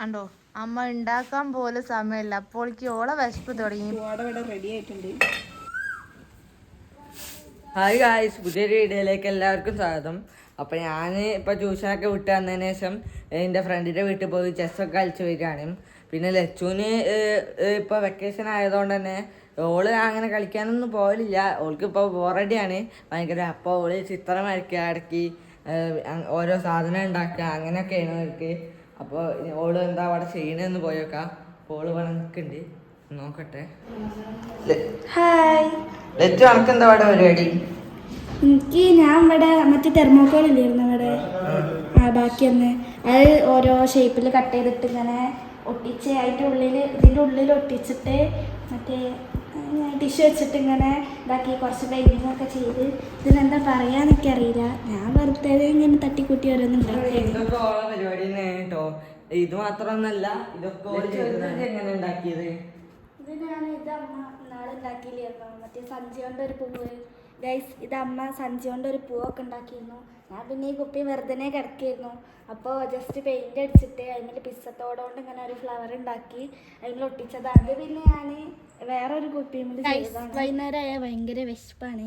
കണ്ടോ അമ്മ ഉണ്ടാക്കാൻ പോലും സമയമില്ല, അപ്പോഴേക്ക് ഓളെ വിശപ്പ് തുടങ്ങി. റെഡി ആയിട്ടുണ്ട്. ഹായ് ഗായ്സ്, പുതിയൊരു വീഡിയോയിലേക്ക് എല്ലാവർക്കും സ്വാഗതം. അപ്പോൾ ഞാൻ ഇപ്പോൾ ട്യൂഷനൊക്കെ വിട്ട് വന്നതിന് ശേഷം എൻ്റെ ഫ്രണ്ടിൻ്റെ വീട്ടിൽ പോയി ചെസ്സൊക്കെ കളിച്ച് വരികയാണ്. പിന്നെ ലച്ചുവിന് ഇപ്പോൾ വെക്കേഷൻ ആയതുകൊണ്ട് തന്നെ ഓള് അങ്ങനെ കളിക്കാനൊന്നും പോകലില്ല. ഓൾക്ക് ഇപ്പോൾ ബോറടിയാണ് ഭയങ്കര. അപ്പോൾ ഓള് ചിത്രം വരയ്ക്കുക, ഇടയ്ക്ക് ഓരോ സാധനം ഉണ്ടാക്കുക, അങ്ങനെയൊക്കെയാണ് അവർക്ക്. അപ്പോൾ ഓള് എന്താ അവിടെ ചെയ്യണമെന്ന് പോയേക്കാം. അപ്പോൾ ഓള് ഇവിടെ നിൽക്കുന്നുണ്ട്, നോക്കട്ടെ. ഹായ്, ലച്ചു അനക്ക് എന്താ അവിടെ പരിപാടി? ഞാൻ ഇവിടെ മറ്റേ തെർമോക്കോൾ ഇല്ലായിരുന്നു ഇവിടെ, ബാക്കി ഒന്ന് അത് ഓരോ ഷേപ്പിൽ കട്ട് ചെയ്തിട്ട് ഇങ്ങനെ ഒട്ടിച്ച് ഇതിൻ്റെ ഉള്ളിൽ ഒട്ടിച്ചിട്ട് മറ്റേ ടിഷ്യൂ വെച്ചിട്ട് ഇങ്ങനെ ഇതാക്കി കുറച്ച് പെയിൻറ്റിങ് ഒക്കെ ചെയ്ത് ഇതിനെന്താ പറയാന്നൊക്കെ അറിയില്ല. ഞാൻ വെറുതെ ഇങ്ങനെ തട്ടിക്കൂട്ടി ഓരോന്നും ഉണ്ടാക്കി. ഇത് മാത്രമൊന്നല്ല, ഇതൊക്കെ എങ്ങനെ ഉണ്ടാക്കിയത്? ഇത് അമ്മ നാളെ ഉണ്ടാക്കിയില്ലായിരുന്നു, മറ്റേ സഞ്ചി കൊണ്ട് ഒരു പൂവ്. ഗൈസ്, ഇത് അമ്മ സഞ്ചി കൊണ്ട് ഒരു പൂവൊക്കെ ഉണ്ടാക്കിയിരുന്നു. ഞാൻ പിന്നെ ഈ കുപ്പി വെറുതെ കിടക്കിയിരുന്നു. അപ്പോൾ ജസ്റ്റ് പെയിൻ്റ് അടിച്ചിട്ട് അതിൽ പിസ്സത്തോടുകൊണ്ട് ഇങ്ങനെ ഒരു ഫ്ലവർ ഉണ്ടാക്കി അതിൽ ഒട്ടിച്ചതാണ്. പിന്നെ ഞാൻ വേറൊരു കുപ്പിയും കൂടി ചെയ്തതാണ്. വൈകുന്നേരമായ ഭയങ്കര വിശപ്പാണ്.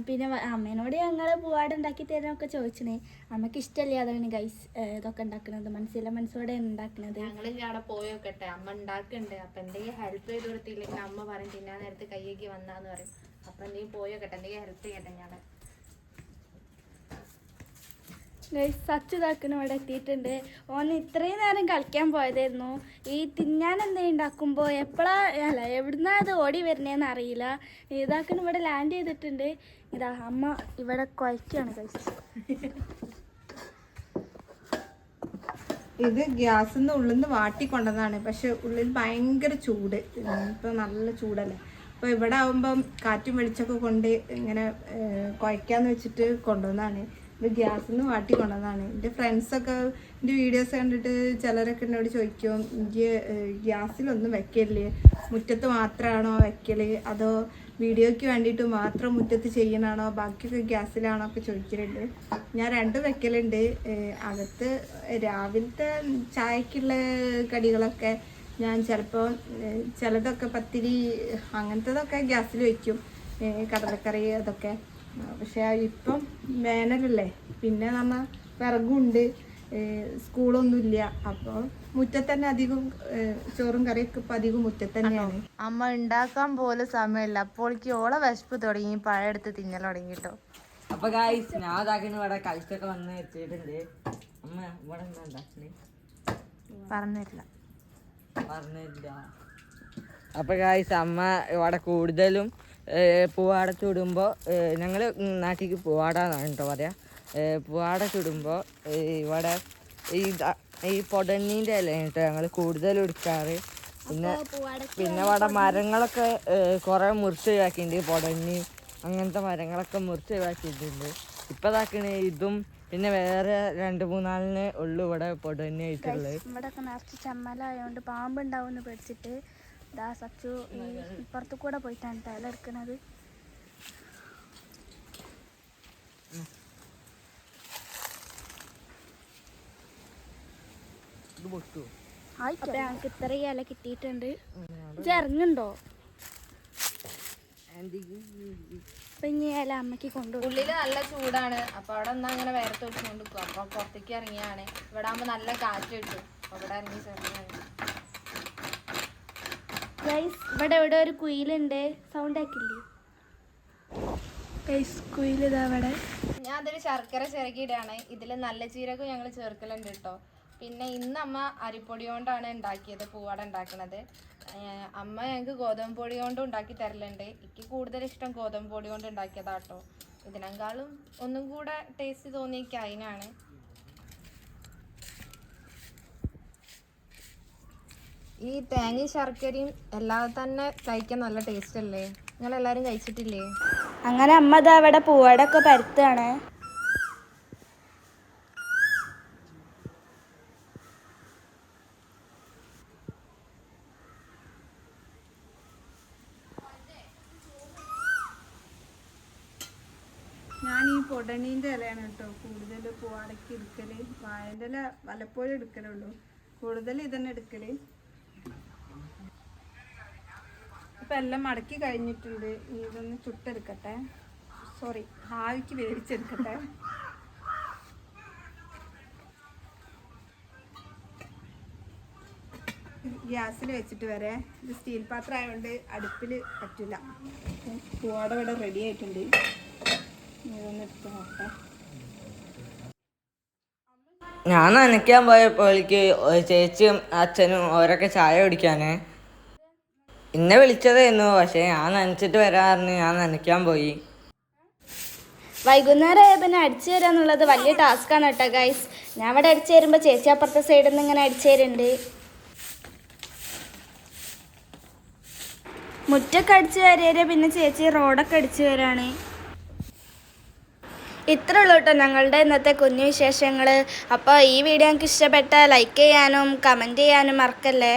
പിന്നെ അമ്മേനോട് ഞങ്ങൾ പൂവാട് ഉണ്ടാക്കി തരാനൊക്കെ ചോദിച്ചിന്. അമ്മക്ക് ഇഷ്ടമല്ലേ, അതാണ് ഗൈസ് ഇതൊക്കെ ഉണ്ടാക്കുന്നത്. മനസ്സോടെ ഉണ്ടാക്കുന്നത്. ഞങ്ങൾ അവിടെ പോയോക്കട്ടെ, അമ്മ ഉണ്ടാക്കണ്ടേ. അപ്പൊ എന്തെങ്കിലും ഹെൽപ്പ് ചെയ്ത് കൊടുത്തില്ലെങ്കിൽ അമ്മ പറയും തിന്നാൻ നേരത്ത് കയ്യേക്ക് വന്നാന്ന് പറയും. അപ്പൊ എന്തെങ്കിലും പോയോക്കട്ടെ, എന്തെങ്കിലും ഹെൽപ്പ് ചെയ്യട്ടെ. ഞാൻ ഗൈസ്, സച്ച് ഇതാക്കുന്ന ഇവിടെ എത്തിയിട്ടുണ്ട്. ഓന് ഇത്രയും നേരം കളിക്കാൻ പോയതായിരുന്നു. ഈ തിന്നാൻ എന്തെങ്കിലും ഉണ്ടാക്കുമ്പോൾ എവിടുന്നാ അത് ഓടി വരുന്നതെന്ന് അറിയില്ല. ഇതാക്കുന്ന ഇവിടെ ലാൻഡ് ചെയ്തിട്ടുണ്ട്. ഇതാ അമ്മ ഇവിടെ കുഴക്കുകയാണ് ഗൈസ്. ഇത് ഗ്യാസിന്ന് ഉള്ളിൽ നിന്ന് വാട്ടിക്കൊണ്ടതാണ്. പക്ഷെ ഉള്ളിൽ ഭയങ്കര ചൂട്, ഇപ്പൊ നല്ല ചൂടല്ലേ. അപ്പൊ ഇവിടെ ആവുമ്പം കാറ്റും വെളിച്ചൊക്കെ കൊണ്ട് ഇങ്ങനെ കുഴക്കാന്ന് വെച്ചിട്ട് കൊണ്ടുവന്നാണ്. ഇത് ഗ്യാസിൽ നിന്ന് വാട്ടിക്കൊണ്ടതാണ്. എൻ്റെ ഫ്രണ്ട്സൊക്കെ എൻ്റെ വീഡിയോസ് കണ്ടിട്ട് ചിലരൊക്കെ എന്നോട് ചോദിക്കും, എനിക്ക് ഗ്യാസിലൊന്നും വെക്കല്ലേ, മുറ്റത്ത് മാത്രമാണോ വെക്കൽ, അതോ വീഡിയോയ്ക്ക് വേണ്ടിയിട്ട് മാത്രം മുറ്റത്ത് ചെയ്യണാണോ, ബാക്കിയൊക്കെ ഗ്യാസിലാണോ ഒക്കെ ചോദിക്കലുണ്ട്. ഞാൻ രണ്ടും വെക്കലുണ്ട്. അകത്ത് രാവിലത്തെ ചായക്കുള്ള കടികളൊക്കെ ഞാൻ ചിലപ്പോൾ ചിലതൊക്കെ പത്തിരി അങ്ങനത്തതൊക്കെ ഗ്യാസിൽ വയ്ക്കും, കടലക്കറി അതൊക്കെ. പക്ഷെ ഇപ്പം വേനലല്ലേ, പിന്നെ നമ്മൾ വിറകുണ്ട്, സ്കൂളൊന്നുമില്ല. അപ്പോൾ മുറ്റത്ത് തന്നെ അധികം ചോറും കറിയൊക്കെ ഇപ്പം അധികം മുറ്റത്ത് തന്നെയാണ്. അമ്മ ഉണ്ടാക്കാൻ പോലും സമയമില്ല, അപ്പോഴേക്ക് ഓളെ വിശപ്പ് തുടങ്ങി, പഴയെടുത്ത് തിന്നൽ തുടങ്ങിട്ടോ. അപ്പൊ ഗായ്സ്, ഞാൻ അതാക്കിന് ഇവിടെ കളിച്ചൊക്കെ വന്ന് വെച്ചിട്ടുണ്ട്. അമ്മ ഇവിടെ എന്താ ഉണ്ടാക്കണേ പറഞ്ഞിട്ടില്ല. അപ്പൊ ഗായ്സ്, അമ്മ ഇവിടെ കൂടുതലും പൂവാട ചുടുമ്പോൾ ഞങ്ങൾ നാട്ടിലേക്ക് പൂവാടാന്നാണ് കേട്ടോ പറയാ. പൂവാട ചുടുമ്പോൾ ഇവിടെ ഈ പൊടണ്ണീൻ്റെ ഇല കേട്ടോ ഞങ്ങൾ കൂടുതലും എടുക്കാറ്. പിന്നെ ഇവിടെ മരങ്ങളൊക്കെ കുറേ മുറിച്ച് ഒഴിവാക്കിയിട്ടുണ്ട്. പൊടണ്ണി അങ്ങനത്തെ മരങ്ങളൊക്കെ മുറിച്ച് ഒഴിവാക്കിയിട്ടുണ്ട്. ഇപ്പം ഇതാക്കണേ ഇതും പിന്നെ വേറെ 2-3 ഉള്ളു ഇവിടെ പൊടണ്ണി ആയിട്ടുള്ളത്. ഇവിടെയൊക്കെ നിറച്ച് ചമ്മലായതുകൊണ്ട് പാമ്പുണ്ടാവുമെന്ന് പേടിച്ചിട്ട് ദാ സച്ചു ഈ ഇപ്പുറത്ത് കൂടെ പോയിട്ടാണ് തല എടുക്കുന്നത്. അപ്പൊ ഞങ്ങൾക്ക് ഇത്രയും ഇല കിട്ടിയിട്ടുണ്ട്. ഇത് ഇറങ്ങുണ്ടോ? അപ്പൊ ഇനി ഇല അമ്മക്ക് കൊണ്ടുപോകും. ഉള്ളില് നല്ല ചൂടാണ്, അപ്പൊ അവിടെ ഒന്നും അങ്ങനെ വേർത്ത് വെച്ചുകൊണ്ട് നിൽക്കും. അപ്പൊ പുറത്തേക്ക് ഇറങ്ങിയാണ്. ഇവിടെ ആകുമ്പോ നല്ല കാറ്റ് കിട്ടും. അപ്പൊ ഇവിടെ ഇറങ്ങി ചെറിയ ഇവിടെ എവിടെ ഒരു കുയിലുണ്ട്, സൗണ്ട് ആക്കില്ലേ കുയിലിതാ അവിടെ. ഞാൻ അതൊരു ശർക്കര ചിരകിയിടാണ്. ഇതിൽ നല്ല ജീരകം ഞങ്ങൾ ചേർക്കലുണ്ട് കേട്ടോ. പിന്നെ ഇന്ന് അമ്മ അരിപ്പൊടി കൊണ്ടാണ് ഉണ്ടാക്കിയത്, പൂവാട ഉണ്ടാക്കുന്നത്. അമ്മ ഞങ്ങൾക്ക് ഗോതമ്പ് പൊടി കൊണ്ട് ഉണ്ടാക്കി തരലുണ്ട്. എനിക്ക് കൂടുതൽ ഇഷ്ടം ഗോതമ്പ് പൊടി കൊണ്ട് ഉണ്ടാക്കിയതാട്ടോ. ഇതിനേക്കാളും ഒന്നും കൂടെ ടേസ്റ്റ് തോന്നിയെനിക്ക് അതിനാണ്. ഈ തേങ്ങയും ശർക്കരയും അല്ലാതെ തന്നെ കഴിക്കാൻ നല്ല ടേസ്റ്റ് അല്ലേ? നിങ്ങളെല്ലാവരും കഴിച്ചിട്ടില്ലേ? അങ്ങനെ അമ്മ ഇതാ അവിടെ പൂവാടൊക്കെ പരുത്താണ്. ഞാൻ ഈ പൊടണീൻ്റെ ഇലയാണ് കേട്ടോ കൂടുതൽ പൂവാടയ്ക്ക് എടുക്കൽ. വാഴൻ്റെ ഇല വല്ലപ്പോഴും എടുക്കലുള്ളൂ. കൂടുതൽ ഇതന്നെ എടുക്കല്. ഇപ്പം എല്ലാം മടക്കി കഴിഞ്ഞിട്ടുണ്ട്. ഇതൊന്ന് ചുട്ടെടുക്കട്ടെ, സോറി ആവിക്ക് വേവിച്ചെടുക്കട്ടെ. ഗ്യാസിൽ വെച്ചിട്ട് വരെ. ഇത് സ്റ്റീൽ പാത്രം ആയതുകൊണ്ട് അടുപ്പിൽ പറ്റില്ല. പൂവാട ഇവിടെ റെഡി ആയിട്ടുണ്ട്. ഇതൊന്ന് എടുത്ത് നോക്കാം. ഞാൻ നനയ്ക്കാൻ പോയപ്പോഴേക്ക് ചേച്ചിയും അച്ഛനും ഓരൊക്കെ ചായ കുടിക്കാനേ എന്നെ വിളിച്ചതായിരുന്നു. പക്ഷേ ഞാൻ നനച്ചിട്ട് വരാറിന് ഞാൻ നനയ്ക്കാൻ പോയി. വൈകുന്നേരം ആയ പിന്നെ അടിച്ചു തരാന്നുള്ളത് വലിയ ടാസ്ക്കാണ് കേട്ടോ ഗൈസ്. ഞാൻ ഇവിടെ അടിച്ചു തരുമ്പോൾ ചേച്ചി അപ്പുറത്തെ സൈഡിൽ നിന്ന് ഇങ്ങനെ അടിച്ചു തരുന്നുണ്ട്. മുറ്റൊക്കെ അടിച്ചു വരേരെ പിന്നെ ചേച്ചി റോഡൊക്കെ അടിച്ചു വരാണ്. ഇത്രേ ഉള്ളൂ കേട്ടോ ഞങ്ങളുടെ ഇന്നത്തെ കുഞ്ഞു വിശേഷങ്ങൾ. അപ്പോൾ ഈ വീഡിയോ നിങ്ങൾക്ക് ഇഷ്ടപ്പെട്ടാൽ ലൈക്ക് ചെയ്യാനും കമൻറ്റ് ചെയ്യാനും മറക്കല്ലേ.